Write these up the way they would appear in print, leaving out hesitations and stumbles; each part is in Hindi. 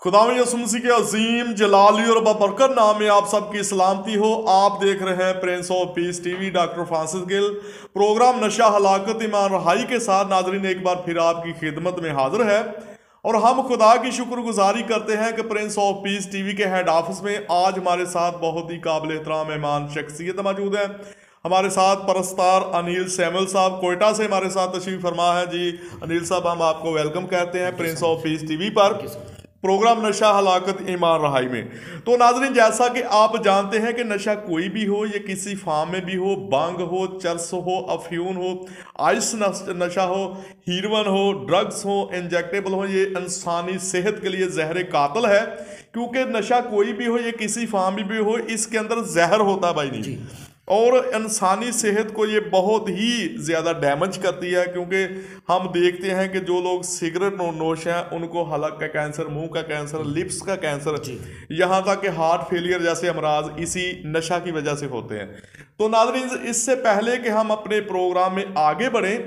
खुदावंद यसू मसीह के अजीम जलाली और बरकत नाम में आप सबकी सलामती हो। आप देख रहे हैं prince of peace TV, doctor Francis Gill. Program नशा हलाकत ईमान रहाई के साथ नाजरीन एक बार फिर आपकी खिदमत में हाजिर है और हम खुदा की शुक्रगुजारी करते हैं कि प्रिंस ऑफ पीस टीवी के हेड ऑफिस में आज हमारे साथ बहुत ही काबिल एहतराम मेहमान शख्सियत मौजूद है। हमारे साथ परस्तार अनिल सैमुअल साहब कोयटा से हमारे साथ तशरीफ फरमा है। जी अनिल साहब, हम आपको वेलकम कहते हैं प्रिंस ऑफ पीस टीवी पर प्रोग्राम नशा हलाकत ईमान रहाई में। तो नाजरीन, जैसा कि आप जानते हैं कि नशा कोई भी हो, ये किसी फार्म में भी हो, बांग हो, चरस हो, अफ्यून हो, आइस नशा हो, हीरोइन हो, ड्रग्स हो, इंजेक्टेबल हो, ये इंसानी सेहत के लिए जहर कातिल है। क्योंकि नशा कोई भी हो, ये किसी फार्म में भी हो, इसके अंदर जहर होता है भाई नहीं, और इंसानी सेहत को ये बहुत ही ज़्यादा डैमेज करती है। क्योंकि हम देखते हैं कि जो लोग सिगरेट नोश हैं उनको हलक का कैंसर, मुंह का कैंसर, लिप्स का कैंसर, यहाँ तक कि हार्ट फेलियर जैसे अमराज इसी नशा की वजह से होते हैं। तो नाज़रीन, इससे पहले कि हम अपने प्रोग्राम में आगे बढ़ें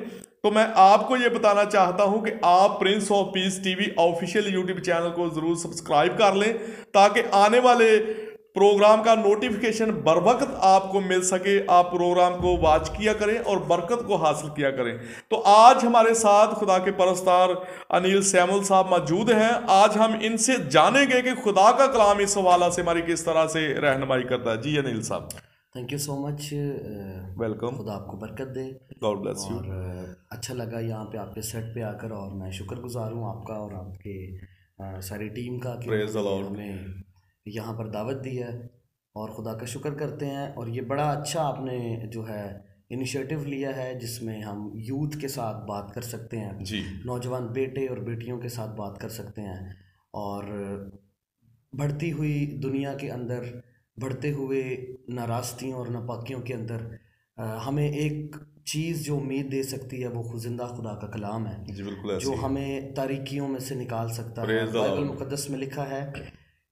तो मैं आपको ये बताना चाहता हूं कि आप Prince of peace TV official YouTube channel को ज़रूर सब्सक्राइब कर लें ताकि आने वाले प्रोग्राम का नोटिफिकेशन बर वक्त आपको मिल सके। आप प्रोग्राम को वॉच किया करें और बरकत को हासिल किया करें। तो आज हमारे साथ खुदा के परस्तार अनिल सैमुअल साहब मौजूद हैं। आज हम इनसे जानेंगे कि खुदा का कलाम इस हवाला से हमारी किस तरह से रहनुमाई करता है। जी अनिल साहब, thank you so much, welcome. खुदा आपको बरकत दे, गॉड ब्लेस यू। और अच्छा लगा यहाँ पे आपके सेट पे आकर, और मैं शुक्रगुजार हूँ आपका और आपके सारी टीम का कि हमें यहाँ पर दावत दी है, और खुदा का शुक्र करते हैं। और ये बड़ा अच्छा आपने जो है इनिशिएटिव लिया है जिसमें हम यूथ के साथ बात कर सकते हैं जी, नौजवान बेटे और बेटियों के साथ बात कर सकते हैं। और बढ़ती हुई दुनिया के अंदर, बढ़ते हुए नाराज़गियों और नापाकियों के अंदर हमें एक चीज़ जो उम्मीद दे सकती है वो खुजिंदा खुदा का कलाम है, जी बिल्कुल, जो हमें तारीकियों में से निकाल सकता है। बाइबल मुकद्दस में लिखा है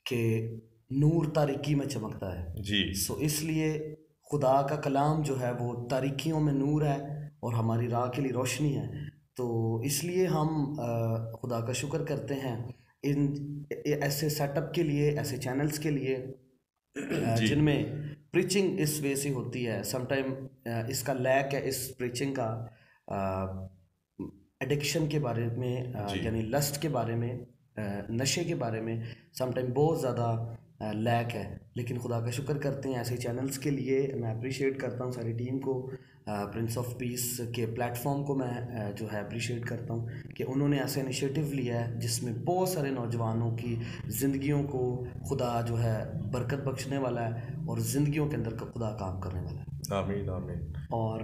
कि नूर तारीकी में चमकता है जी। सो इसलिए खुदा का कलाम जो है वो तारीकियों में नूर है और हमारी राह के लिए रोशनी है। तो इसलिए हम खुदा का शुक्र करते हैं इन ऐसे सेटअप के लिए, ऐसे चैनल्स के लिए जिनमें प्रीचिंग इस वे से होती है। समटाइम इसका लैक है, इस प्रीचिंग का एडिक्शन के बारे में, यानी लस्ट के बारे में, नशे के बारे में समटाइम बहुत ज़्यादा लैक है। लेकिन खुदा का शुक्र करते हैं ऐसे चैनल्स के लिए। मैं अप्रिशिएट करता हूँ सारी टीम को, प्रिंस ऑफ पीस के प्लेटफॉर्म को मैं जो है अप्रिशिएट करता हूँ कि उन्होंने ऐसा इनिशिएटिव लिया है जिसमें बहुत सारे नौजवानों की ज़िंदगियों को खुदा जो है बरकत बख्शने वाला है और ज़िंदगियों के अंदर खुदा काम करने वाला है। आमीन आमीन। और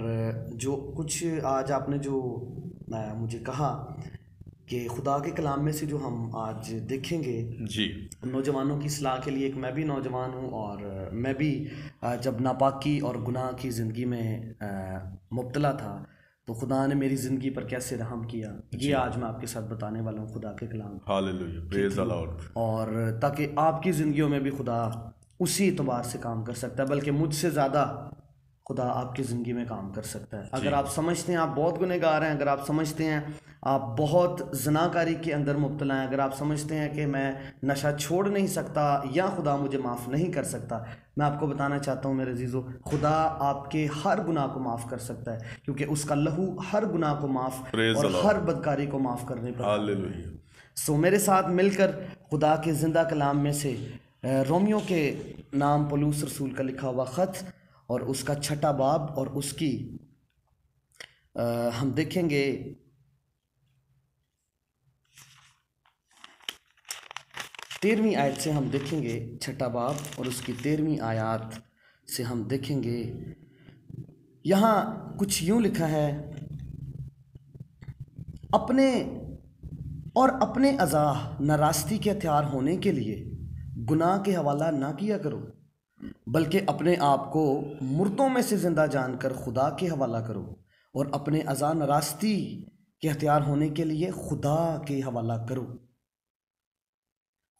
जो कुछ आज आपने जो मुझे कहा कि खुदा के कलाम में से जो हम आज देखेंगे जी, नौजवानों की सलाह के लिए। एक मैं भी नौजवान हूँ और मैं भी जब नापाकी और गुनाह की ज़िंदगी में मुब्तला था तो खुदा ने मेरी ज़िंदगी पर कैसे रहम किया, ये आज मैं आपके साथ बताने वाला हूँ खुदा के कलाम। Hallelujah, praise the Lord. और ताकि आपकी ज़िंदगियों में भी खुदा उसी एतबार से काम कर सकता है, बल्कि मुझसे ज़्यादा खुदा आपकी ज़िंदगी में काम कर सकता है। अगर आप समझते हैं आप बहुत गुनहगार हैं, अगर आप समझते हैं आप बहुत ज़नाकारी के अंदर मुब्तला हैं, अगर आप समझते हैं कि मैं नशा छोड़ नहीं सकता या खुदा मुझे माफ़ नहीं कर सकता, मैं आपको बताना चाहता हूँ मेरे अजीज़ों, खुदा आपके हर गुनाह को माफ़ कर सकता है, क्योंकि उसका लहू हर गुनाह को माफ़ और हर बदकारी को माफ़ करने पर। हालेलुया। सो मेरे साथ मिलकर खुदा के ज़िंदा कलाम में से रोमियो के नाम पौलुस रसूल का लिखा हुआ ख़त और उसका 6ठा बाब और उसकी हम देखेंगे 13वीं आयत से हम देखेंगे। 6ठा बाब और उसकी 13वीं आयत से हम देखेंगे, यहाँ कुछ यूँ लिखा है, अपने अज़ा नाराज़गी के हथियार होने के लिए गुनाह के हवाला ना किया करो, बल्कि अपने आप को मुर्दों में से ज़िंदा जानकर खुदा के हवाला करो, और अपने अज़ा नाराज़गी के हथियार होने के लिए खुदा के हवाला करो।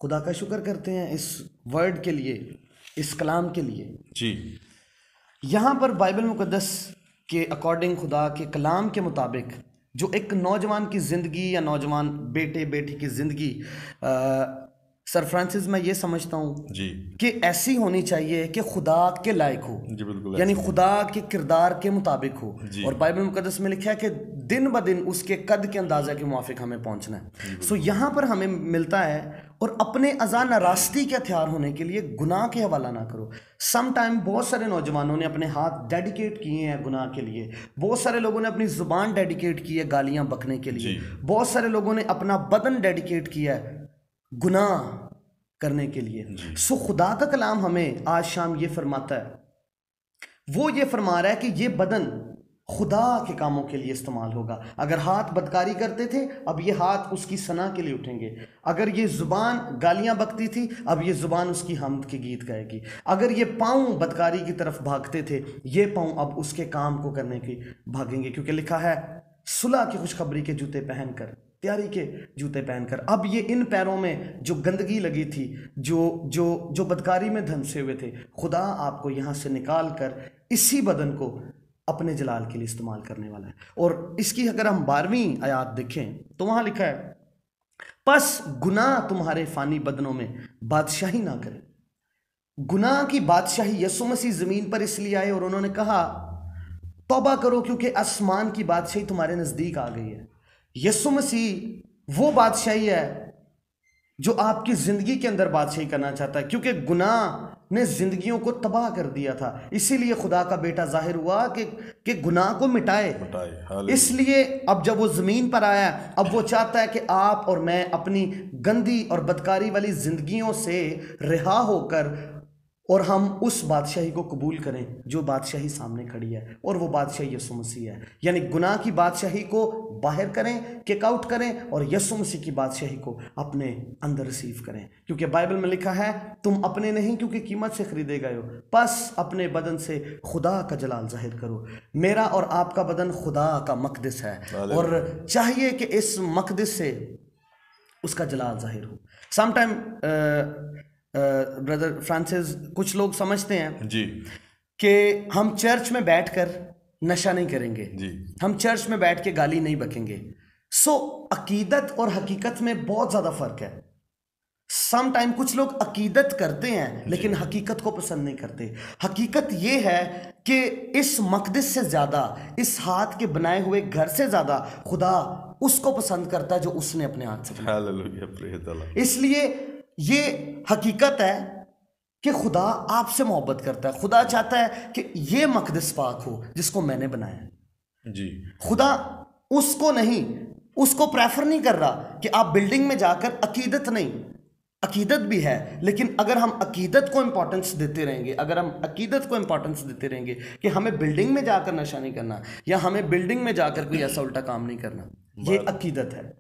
खुदा का शुक्र करते हैं इस वर्ड के लिए, इस कलाम के लिए जी। यहाँ पर बाइबल मुकद्दस के अकॉर्डिंग, खुदा के कलाम के मुताबिक, जो एक नौजवान की ज़िंदगी या नौजवान बेटे बेटी की ज़िंदगी सर फ्रांसिस, मैं ये समझता हूँ जी कि ऐसी होनी चाहिए कि खुदा के लायक हो, जी बिल्कुल यानी खुदा के किरदार के मुताबिक हो। जी। और बाइबल मुकद्दस में लिखा है कि दिन ब दिन उसके कद के अंदाजा के मुआफिक हमें पहुंचना है। सो यहाँ पर हमें मिलता है, और अपने अज़ा नारास्ती के हथियार होने के लिए गुनाह के हवाला ना करो। सम टाइम बहुत सारे नौजवानों ने अपने हाथ डेडिकेट किए हैं गुनाह के लिए, बहुत सारे लोगों ने अपनी ज़ुबान डेडिकेट की है गालियाँ बकने के लिए, बहुत सारे लोगों ने अपना बदन डेडिकेट किया है गुनाह करने के लिए। सो खुदा का कलाम हमें आज शाम ये फरमाता है, वो ये फरमा रहा है कि ये बदन खुदा के कामों के लिए इस्तेमाल होगा। अगर हाथ बदकारी करते थे, अब ये हाथ उसकी सना के लिए उठेंगे। अगर ये ज़ुबान गालियां बकती थी, अब ये ज़ुबान उसकी हमद के गीत गाएगी। अगर ये पाँव बदकारी की तरफ भागते थे, ये पाँव अब उसके काम को करने की भागेंगे, क्योंकि लिखा है सुलह की खुशखबरी के जूते पहनकर, तैयारी के जूते पहनकर। अब ये इन पैरों में जो गंदगी लगी थी, जो बदकारी में धंसे हुए थे, खुदा आपको यहाँ से निकाल कर इसी बदन को अपने जलाल के लिए इस्तेमाल करने वाला है। और इसकी अगर हम 12वीं आयत देखें तो वहाँ लिखा है, बस गुनाह तुम्हारे फानी बदनों में बादशाही ना करे। गुनाह की बादशाही, यीशु मसीह ज़मीन पर इसलिए आए और उन्होंने कहा तौबा करो क्योंकि आसमान की बादशाही तुम्हारे नज़दीक आ गई है। यीशु मसीह वो बादशाही है जो आपकी ज़िंदगी के अंदर बादशाही करना चाहता है, क्योंकि गुनाह ने ज़िंदगियों को तबाह कर दिया था। इसीलिए खुदा का बेटा जाहिर हुआ कि गुनाह को मिटाए। इसलिए अब जब वो ज़मीन पर आया, अब वो चाहता है कि आप और मैं अपनी गंदी और बदकारी वाली ज़िंदगियों से रिहा होकर और हम उस बादशाही को कबूल करें जो बादशाही सामने खड़ी है, और वो बादशाही यीशु मसीह है। यानी गुनाह की बादशाही को बाहर करें, किक आउट करें, और यीशु मसीह की बादशाही को अपने अंदर रिसीव करें। क्योंकि बाइबल में लिखा है, तुम अपने नहीं क्योंकि कीमत से खरीदे गए हो, बस अपने बदन से खुदा का जलाल जाहिर करो। मेरा और आपका बदन खुदा का मकदस है, और चाहिए कि इस मकदस से उसका जलाल जाहिर हो। समटाइम ब्रदर फ्रांसिस, कुछ लोग समझते हैं जी कि हम चर्च में बैठकर नशा नहीं करेंगे जी, हम चर्च में बैठ के गाली नहीं बकेंगे। सो अकीदत और हकीकत में बहुत ज़्यादा फ़र्क है। सम टाइम कुछ लोग अकीदत करते हैं लेकिन हकीकत को पसंद नहीं करते। हकीकत ये है कि इस मकदस से ज़्यादा, इस हाथ के बनाए हुए घर से ज़्यादा खुदा उसको पसंद करता है जो उसने अपने हाथ से बनाया। Hallelujah, praise the Lord. इसलिए ये हकीकत है कि खुदा आपसे मोहब्बत करता है। खुदा चाहता है कि ये मकदस पाक हो जिसको मैंने बनाया जी। खुदा उसको प्रेफर नहीं कर रहा कि आप बिल्डिंग में जाकर अकीदत नहीं, अकीदत भी है, लेकिन अगर हम अकीदत को इंपॉर्टेंस देते रहेंगे, अगर हम अकीदत को इंपॉर्टेंस देते रहेंगे कि हमें बिल्डिंग में जाकर नशा नहीं करना या हमें बिल्डिंग में जाकर कोई ऐसा उल्टा काम नहीं करना, ये अकीदत है।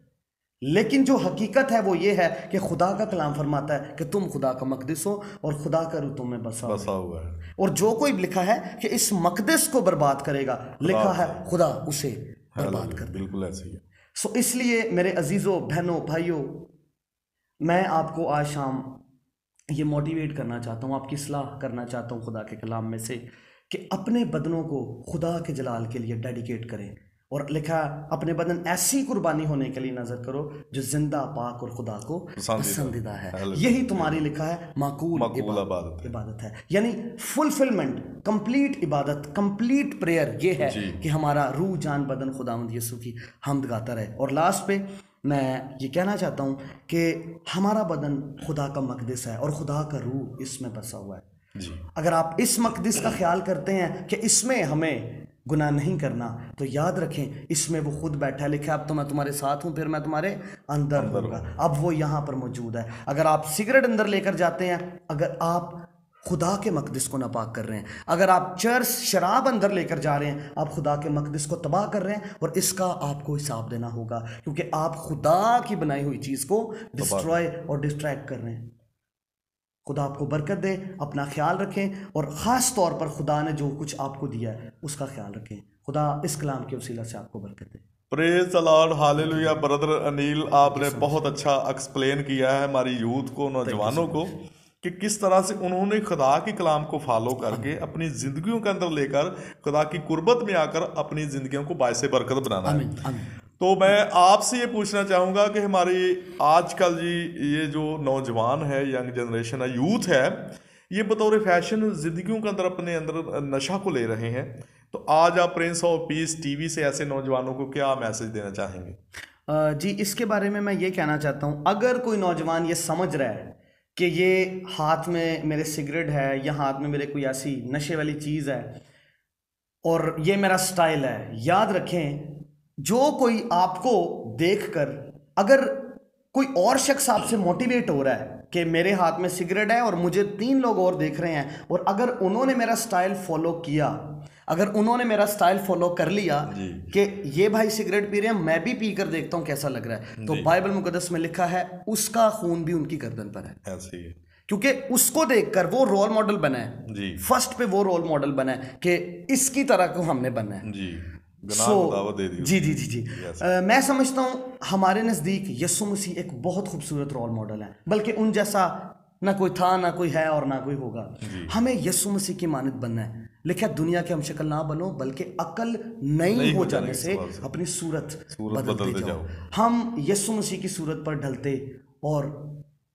लेकिन जो हकीकत है वो ये है कि खुदा का कलाम फरमाता है कि तुम खुदा का मकदस हो और खुदा का रूह तुम में बसा हुआ है। और जो कोई लिखा है कि इस मकदस को बर्बाद करेगा, लिखा है खुदा उसे बर्बाद कर। बिल्कुल ऐसे ही है। सो इसलिए मेरे अजीज़ों, बहनों, भाइयों, मैं आपको आज शाम ये मोटिवेट करना चाहता हूँ, आपकी सलाह करना चाहता हूँ खुदा के कलाम में से कि अपने बदनों को खुदा के जलाल के लिए डेडिकेट करें। और लिखा अपने बदन ऐसी कुर्बानी होने के लिए नजर करो जो जिंदा, पाक और खुदा को पसंदीदा है। यही तुम्हारी लिखा है माकूल इबादत है, यानी फुलफिलमेंट, कंप्लीट इबादत, कंप्लीट प्रेयर ये है कि हमारा रूह, जान, बदन खुदावंद यीशु की हमद गाता रहे। और लास्ट पे मैं ये कहना चाहता हूँ कि हमारा बदन खुदा का मकदस है और खुदा का रूह इसमें बसा हुआ है जी। अगर आप इस मकदस का ख्याल करते हैं कि इसमें हमें गुनाह नहीं करना, तो याद रखें इसमें वो खुद बैठा है। लिखा है अब तो मैं तुम्हारे साथ हूँ, फिर मैं तुम्हारे अंदर होगा। अब वो यहाँ पर मौजूद है। अगर आप सिगरेट अंदर लेकर जाते हैं, अगर आप खुदा के मकदस को नापाक कर रहे हैं, अगर आप चर्च, शराब अंदर लेकर जा रहे हैं, आप खुदा के मकदस को तबाह कर रहे हैं, और इसका आपको हिसाब देना होगा, क्योंकि आप खुदा की बनाई हुई चीज़ को डिस्ट्रॉय और डिस्ट्रैक्ट कर रहे हैं। खुदा आपको बरकत दे, अपना ख्याल रखें, और ख़ास तौर पर खुदा ने जो कुछ आपको दिया है उसका ख्याल रखें। खुदा इस कलाम के वसीला से आपको बरकत दे। Praise the Lord, hallelujah. Brother Anil, आपने बहुत अच्छा एक्सप्लेन किया है हमारी यूथ को, नौजवानों को, कि किस तरह से उन्होंने खुदा के कलाम को फॉलो करके अपनी ज़िंदगियों के अंदर लेकर खुदा की कुर्बत में आकर अपनी ज़िंदगियों को बायसे बरकत बनाना है। तो मैं आपसे ये पूछना चाहूँगा कि हमारी आजकल जी ये जो नौजवान है, यंग जनरेशन है, यूथ है, ये बतौर फैशन ज़िंदगियों के अंदर अपने अंदर नशा को ले रहे हैं। तो आज आप प्रिंस ऑफ पीस टीवी से ऐसे नौजवानों को क्या मैसेज देना चाहेंगे? जी, इसके बारे में मैं ये कहना चाहता हूँ, अगर कोई नौजवान ये समझ रहा है कि ये हाथ में मेरे सिगरेट है या हाथ में मेरे कोई ऐसी नशे वाली चीज़ है और ये मेरा स्टाइल है, याद रखें, जो कोई आपको देखकर अगर कोई और शख्स आपसे मोटिवेट हो रहा है कि मेरे हाथ में सिगरेट है और मुझे 3 लोग और देख रहे हैं, और अगर उन्होंने मेरा स्टाइल फॉलो किया, अगर उन्होंने मेरा स्टाइल फॉलो कर लिया कि ये भाई सिगरेट पी रहे हैं, मैं भी पी कर देखता हूँ कैसा लग रहा है, तो बाइबल मुकद्दस में लिखा है उसका खून भी उनकी गर्दन पर है। ऐसे ही है, क्योंकि उसको देखकर वो रोल मॉडल बना है जी। फर्स्ट पे वो रोल मॉडल बना है कि इसकी तरह को हमने बनना है जी। गुनाह को दावत दे दी। जी जी जी जी मैं समझता हूँ हमारे नज़दीक यीशु मसीह एक बहुत खूबसूरत रोल मॉडल है, बल्कि उन जैसा ना कोई था, ना कोई है और ना कोई होगा। हमें यीशु मसीह की मानद बनना है। लिखा दुनिया की हम शक्ल ना बनो, बल्कि अकल नई हो जाने से अपनी सूरत बदलते जाओ। हम यीशु मसीह की सूरत पर ढलते और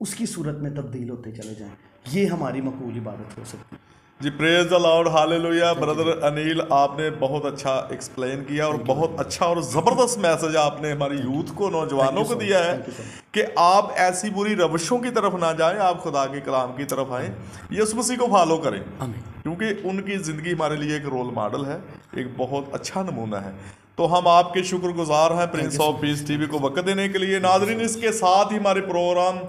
उसकी सूरत में तब्दील होते चले जाएं, ये हमारी मकबूल इबादत हो सकती है। जी, praise the Lord, hallelujah. Brother Anil, आपने बहुत अच्छा एक्सप्लेन किया और बहुत अच्छा और ज़बरदस्त मैसेज आपने हमारी यूथ को, नौजवानों को दिया है कि आप ऐसी बुरी रविशों की तरफ ना जाएं, आप खुदा के कलाम की तरफ आएं, यीशु मसीह को फॉलो करें, क्योंकि उनकी ज़िंदगी हमारे लिए एक रोल मॉडल है, एक बहुत अच्छा नमूना है। तो हम आपके शुक्रगुजार हैं प्रिंस ऑफ पीस टीवी को वक्त देने के लिए। नाज़रीन, इसके साथ ही हमारे प्रोग्राम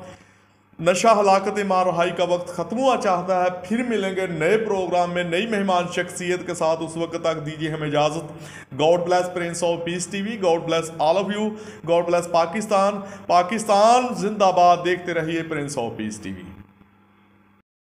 नशा हलाकत ईमान रहाई का वक्त ख़त्म हुआ चाहता है। फिर मिलेंगे नए प्रोग्राम में नई मेहमान शख्सियत के साथ। उस वक्त तक दीजिए हमें इजाज़त। God bless Prince of peace TV, God bless all of you, God bless Pakistan. Pakistan जिंदाबाद। देखते रहिए प्रिंस ऑफ पीस टीवी।